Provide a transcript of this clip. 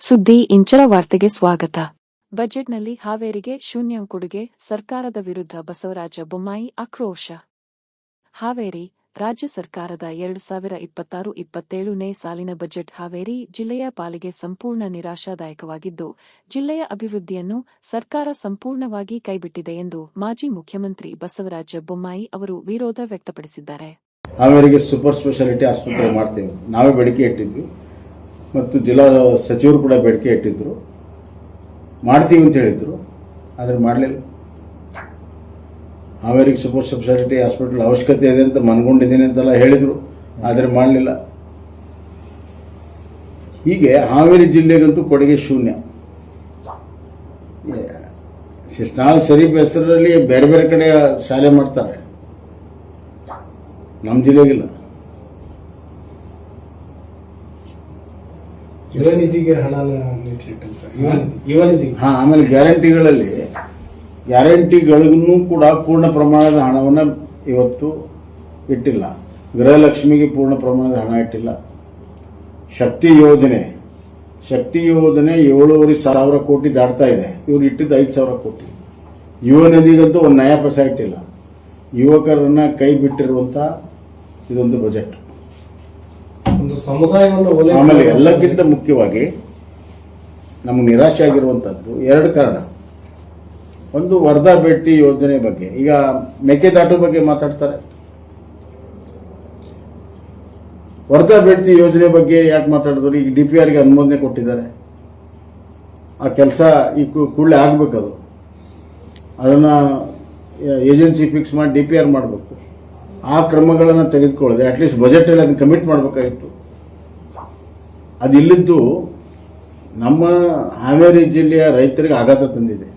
ಸುದ್ದಿ ಇಂಚರ ವಾರ್ತೆಗೆ ಸ್ವಾಗತ. ಬಜೆಟ್ನಲ್ಲಿ ಹಾವೇರಿಗೆ ಶೂನ್ಯ ಕೊಡುಗೆ, ಸರ್ಕಾರದ ವಿರುದ್ಧ ಬಸವರಾಜ ಬೊಮ್ಮಾಯಿ ಆಕ್ರೋಶ. ಹಾವೇರಿ: ರಾಜ್ಯ ಸರ್ಕಾರದ 2026-27ನೇ ಸಾಲಿನ ಬಜೆಟ್ ಹಾವೇರಿ ಜಿಲ್ಲೆಯ ಪಾಲಿಗೆ ಸಂಪೂರ್ಣ ನಿರಾಶಾದಾಯಕವಾಗಿದ್ದು, ಜಿಲ್ಲೆಯ ಅಭಿವೃದ್ಧಿಯನ್ನು ಸರ್ಕಾರ ಸಂಪೂರ್ಣವಾಗಿ ಕೈಬಿಟ್ಟಿದೆ ಎಂದು ಮಾಜಿ ಮುಖ್ಯಮಂತ್ರಿ ಬಸವರಾಜ ಬೊಮ್ಮಾಯಿ ಅವರು ವಿರೋಧ ವ್ಯಕ್ತಪಡಿಸಿದ್ದಾರೆ. ಹಾವೇರಿಗೆ ಸೂಪರ್ ಸ್ಪೆಷಾಲಿಟಿ ಆಸ್ಪತ್ರೆ ಮಾಡ್ತೇವೆ, ನಾವೇ ಬೇಡಿಕೆ ಇಟ್ಟಿದ್ವಿ ಮತ್ತು ಜಿಲ್ಲಾ ಸಚಿವರು ಕೂಡ ಬೇಡಿಕೆ ಇಟ್ಟಿದ್ದರು, ಮಾಡ್ತೀವಿ ಅಂತ ಹೇಳಿದರು, ಆದರೆ ಮಾಡಲಿಲ್ಲ. ಹಾವೇರಿಗೆ ಸೂಪರ್ ಸ್ಪೆಷಾಲಿಟಿ ಹಾಸ್ಪಿಟಲ್ ಅವಶ್ಯಕತೆ ಇದೆ ಅಂತ ಮನ್ಕೊಂಡಿದ್ದೀನಿ ಅಂತೆಲ್ಲ ಹೇಳಿದರು, ಆದರೆ ಮಾಡಲಿಲ್ಲ. ಹೀಗೆ ಹಾವೇರಿ ಜಿಲ್ಲೆಗಂತೂ ಕೊಡುಗೆ ಶೂನ್ಯ. ಶಿಸ್ನಾಳ್ ಶರೀಫ್ ಹೆಸರಲ್ಲಿ ಬೇರೆ ಬೇರೆ ಕಡೆ ಶಾಲೆ ಮಾಡ್ತಾರೆ, ನಮ್ಮ ಜಿಲ್ಲೆಗಿಲ್ಲ. ಆಮೇಲೆ ಗ್ಯಾರಂಟಿಗಳಿಗೂ ಕೂಡ ಪೂರ್ಣ ಪ್ರಮಾಣದ ಹಣವನ್ನು ಇವತ್ತು ಇಟ್ಟಿಲ್ಲ. ಗೃಹಲಕ್ಷ್ಮಿಗೆ ಪೂರ್ಣ ಪ್ರಮಾಣದ ಹಣ ಇಟ್ಟಿಲ್ಲ. ಶಕ್ತಿ ಯೋಜನೆ 7,500 ಕೋಟಿ ದಾಟ್ತಾ ಇದೆ, ಇವ್ರು ಇಟ್ಟಿದ್ದು 5,000 ಕೋಟಿ. ಯುವ ನಿಧಿಗಂತೂ ಒಂದು ನಯ ಪೈಸೆ ಇಟ್ಟಿಲ್ಲ. ಯುವಕರನ್ನ ಕೈ ಬಿಟ್ಟಿರುವಂಥ ಇದೊಂದು ಬಜೆಟ್. ಆಮೇಲೆ ಎಲ್ಲಕ್ಕಿಂತ ಮುಖ್ಯವಾಗಿ ನಮಗೆ ನಿರಾಶೆ ಆಗಿರುವಂಥದ್ದು 2 ಕಾರಣ. ಒಂದು, ವರ್ಧಾ ಬೇಡ್ತಿ ಯೋಜನೆ ಬಗ್ಗೆ. ಈಗ ಮೇಕೆದಾಟು ಬಗ್ಗೆ ಮಾತಾಡ್ತಾರೆ, ವರ್ಧಾ ಬೇಡ್ತಿ ಯೋಜನೆ ಬಗ್ಗೆ ಯಾಕೆ ಮಾತಾಡಿದ್ರು? ಈಗ DPRಗೆ ಅನುಮೋದನೆ ಕೊಟ್ಟಿದ್ದಾರೆ, ಆ ಕೆಲಸ ಈ ಕೂಡಲೇ ಆಗಬೇಕದು. ಅದನ್ನು ಏಜೆನ್ಸಿ ಫಿಕ್ಸ್ ಮಾಡಿ DPR ಮಾಡಬೇಕು. ಆ ಕ್ರಮಗಳನ್ನು ತೆಗೆದುಕೊಳ್ಳದೆ ಅಟ್ಲೀಸ್ಟ್ ಬಜೆಟಲ್ಲಿ ಅದನ್ನು ಕಮಿಟ್ ಮಾಡಬೇಕಾಗಿತ್ತು. ಅದಿಲ್ಲಿದ್ದು ನಮ್ಮ ಹಾವೇರಿ ಜಿಲ್ಲೆಯ ರೈತರಿಗೆ ಆಘಾತ ತಂದಿದೆ.